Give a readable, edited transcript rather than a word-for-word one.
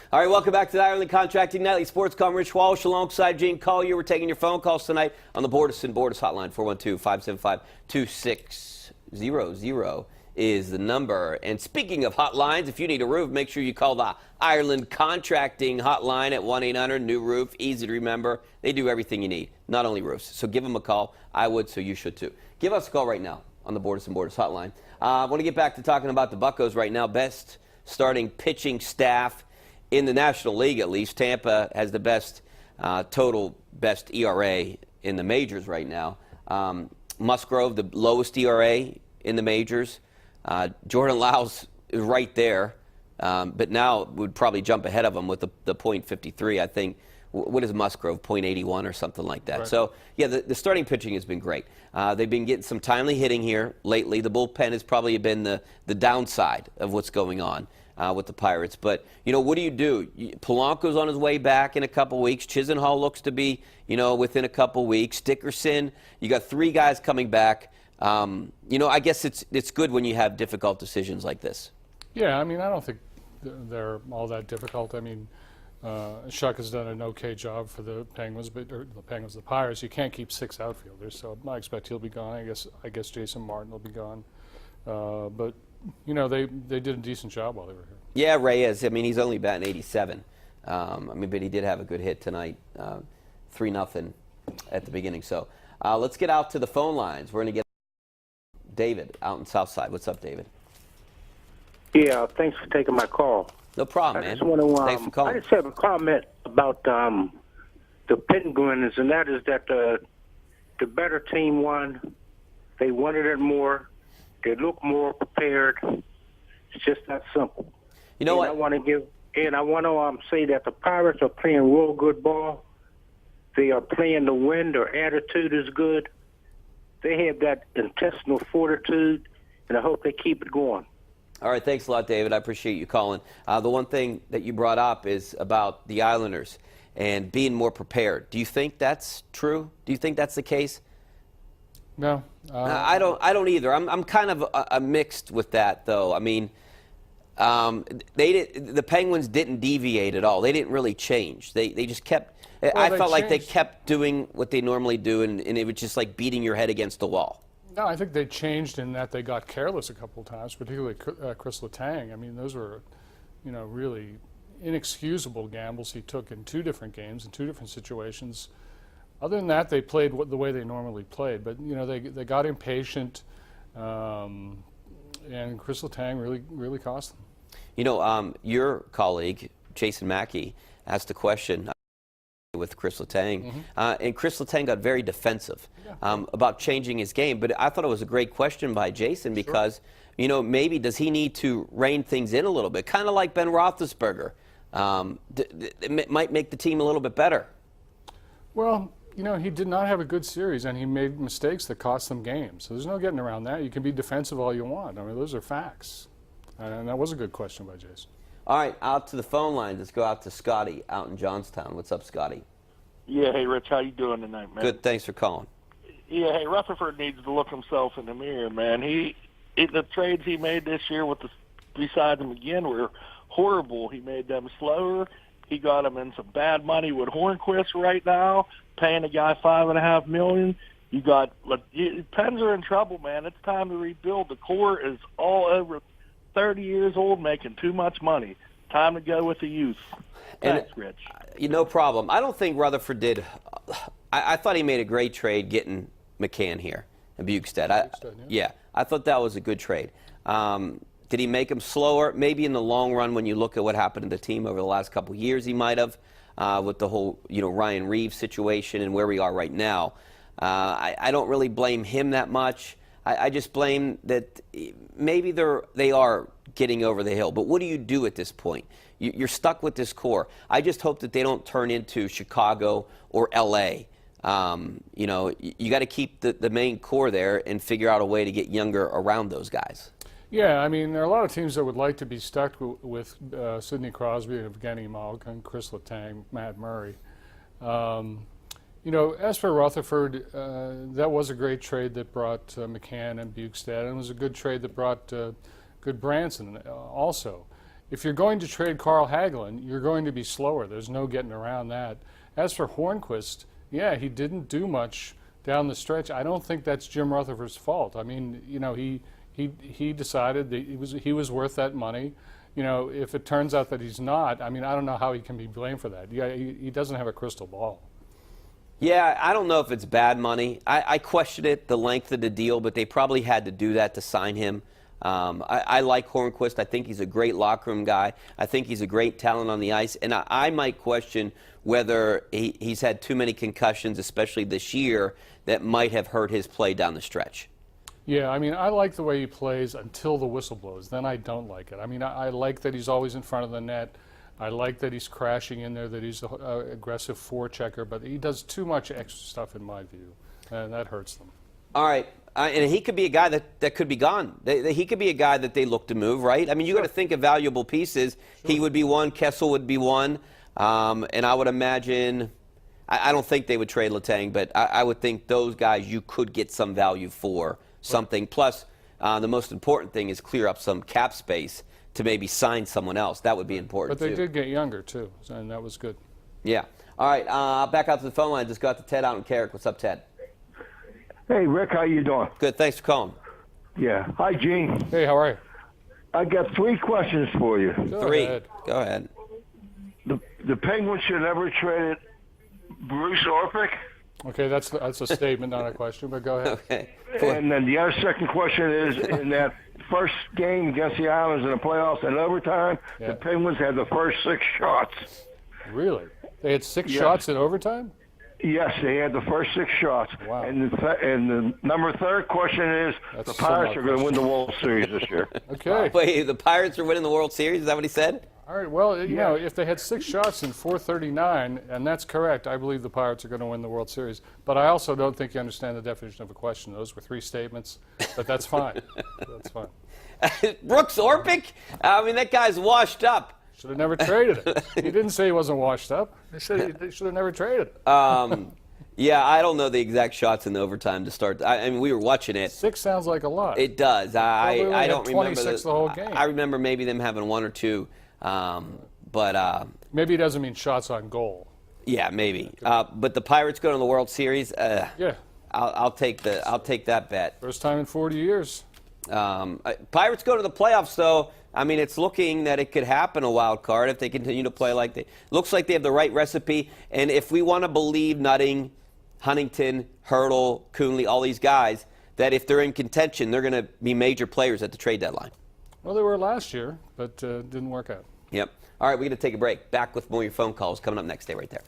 All right, welcome back to the Ireland Contracting Nightly Sports Call. Rich Walsh alongside Gene Collier. We're taking your phone calls tonight on the Borders Hotline. 412-575-2600 is the number. And speaking of hotlines, if you need a roof, make sure you call the Ireland Contracting Hotline at 1-800-NEW-ROOF. Easy to remember. They do everything you need, not only roofs. So give them a call. I would, so you should too. Give us a call right now on the Borders Hotline. I want to get back to talking about the Buccos right now. Best starting pitching staff in the National League, at least. Tampa has the best best ERA in the majors right now. Musgrove, the lowest ERA in the majors. Jordan Lyles is right there, but now would probably jump ahead of him with the .53. I think. What is Musgrove? .81 or something like that. Right. So, yeah, the starting pitching has been great. They've been getting some timely hitting here lately. The bullpen has probably been the downside of what's going on with the Pirates. But, you know, what do? Polanco's on his way back in a couple weeks. Chisenhall looks to be, within a couple weeks. Dickerson, you got 3 guys coming back. I guess it's good when you have difficult decisions like this. Yeah, I mean, I don't think they're all that difficult. I mean, Shuck has done an okay job for the Penguins, the Pirates. You can't keep 6 outfielders, so I expect he'll be gone. I guess Jason Martin will be gone. But they did a decent job while they were here. Yeah, Reyes. I mean, he's only batting 87. But he did have a good hit tonight, 3-0 at the beginning. So let's get out to the phone lines. We're going to get David out in Southside. What's up, David? Yeah, thanks for taking my call. No problem, man. Thanks for calling. I just have a comment about the Penguins, and that is that the better team won. They wanted it more. They look more prepared. It's just that simple. You know what? I want to say that the Pirates are playing real good ball. They are playing to win. Their attitude is good. They have that intestinal fortitude, and I hope they keep it going. All right, thanks a lot, David. I appreciate you calling. The one thing that you brought up is about the Islanders and being more prepared. Do you think that's true? Do you think that's the case? No. I don't either. I'm kind of mixed with that, though. I mean, the Penguins didn't deviate at all. They didn't really change. They just kept. Well, I felt like they kept doing what they normally do, and it was just like beating your head against the wall. No, I think they changed in that they got careless a couple of times, particularly Chris Letang. I mean, those were, really inexcusable gambles he took in 2 different games, in 2 different situations. Other than that, they played the way they normally played. But, they got impatient, and Chris Letang really cost them. Your colleague, Jason Mackey, asked a question with Chris Letang, and Chris Letang got very defensive about changing his game. But I thought it was a great question by Jason because, maybe does he need to rein things in a little bit, kind of like Ben Roethlisberger. It might make the team a little bit better. Well, he did not have a good series, and he made mistakes that cost them games. So there's no getting around that. You can be defensive all you want. I mean, those are facts. And that was a good question by Jason. All right, out to the phone lines. Let's go out to Scotty out in Johnstown. What's up, Scotty? Yeah, hey, Rich, how you doing tonight, man? Good, thanks for calling. Yeah, hey, Rutherford needs to look himself in the mirror, man. The trades he made this year besides him again were horrible. He made them slower. He got them in some bad money with Hornquist right now, paying a guy $5.5 million. Pens are in trouble, man. It's time to rebuild. The core is all over 30 years old, making too much money. Time to go with the youth. Thanks, Rich. No problem. I don't think Rutherford did. I thought he made a great trade getting McCann here and Bukestad. Yeah, I thought that was a good trade. Did he make him slower? Maybe in the long run, when you look at what happened to the team over the last couple of years, he might have with the whole Ryan Reeves situation and where we are right now. I don't really blame him that much. I just blame that maybe they are getting over the hill. But what do you do at this point? You're stuck with this core. I just hope that they don't turn into Chicago or L.A. You got to keep the main core there and figure out a way to get younger around those guys. Yeah, I mean, there are a lot of teams that would like to be stuck with Sidney Crosby, Evgeny Malkin, Chris Letang, Matt Murray. As for Rutherford, that was a great trade that brought McCann and Bukestad, and it was a good trade that brought good Branson also. if you're going to trade Carl Hagelin, you're going to be slower. There's no getting around that. As for Hornquist, yeah, he didn't do much down the stretch. I don't think that's Jim Rutherford's fault. I mean, you know, he decided that he was worth that money. You know, if it turns out that he's not, I mean, I don't know how he can be blamed for that. Yeah, he doesn't have a crystal ball. Yeah, I don't know if it's bad money. I question it, the length of the deal, but they probably had to do that to sign him. I like Hornquist. I think he's a great locker room guy. I think he's a great talent on the ice. And I might question whether he's had too many concussions, especially this year, that might have hurt his play down the stretch. Yeah, I mean, I like the way he plays until the whistle blows. Then I don't like it. I mean, I like that he's always in front of the net. I like that he's crashing in there, that he's an aggressive forechecker, but he does too much extra stuff in my view, and that hurts them. All right. And he could be a guy that could be gone. He could be a guy that they look to move, right? I mean, you got to think of valuable pieces. Sure. He would be one. Kessel would be one. And I would imagine, I don't think they would trade Letang, but I would think those guys you could get some value for something. Plus, the most important thing is clear up some cap space to maybe sign someone else. That would be important, but they too. did get younger, too, and that was good. Yeah. All right, back out to the phone line. Just got to Ted out in Carrick. What's up, Ted? Hey, Rick, how you doing? Good. Thanks for calling. Yeah. Hi, Gene. Hey, how are you? I got 3 questions for you. Go ahead. Go ahead. The Penguins should never traded Bruce Orpik. Okay, that's a statement, not a question, but go ahead. Okay. And then the other second question is, in that first game against the Islanders in the playoffs in overtime, Yeah. the Penguins had the first 6 shots. Really? They had 6 Yes. shots in overtime? Yes, they had the first 6 shots. Wow. And the third question is, That's the so Pirates not are going to win the World Series this year. Okay. Wait, the Pirates are winning the World Series? Is that what he said? All right, well, you know, if they had 6 shots in 439, and that's correct, I believe the Pirates are going to win the World Series. But I also don't think you understand the definition of a question. Those were 3 statements, but that's fine. That's fine. Brooks Orpik? I mean, that guy's washed up. Should have never traded him. He didn't say he wasn't washed up. They should have never traded him. Yeah, I don't know the exact shots in the overtime to start. I mean, we were watching it. 6 sounds like a lot. It does. Well, we only I had don't remember 26 the whole game. I remember maybe them having 1 or 2, but Maybe it doesn't mean shots on goal. yeah, maybe. But the Pirates going to the World Series. Yeah. I'll take that bet. First time in 40 years. Pirates go to the playoffs, though. I mean, it's looking that it could happen a wild card if they continue to play like they. Looks like they have the right recipe. And if we want to believe Nutting, Huntington, Hurdle, Coonley, all these guys, that if they're in contention, they're going to be major players at the trade deadline. Well, they were last year, but didn't work out. Yep. All right, we're going to take a break. Back with more of your phone calls coming up next. Stay right there.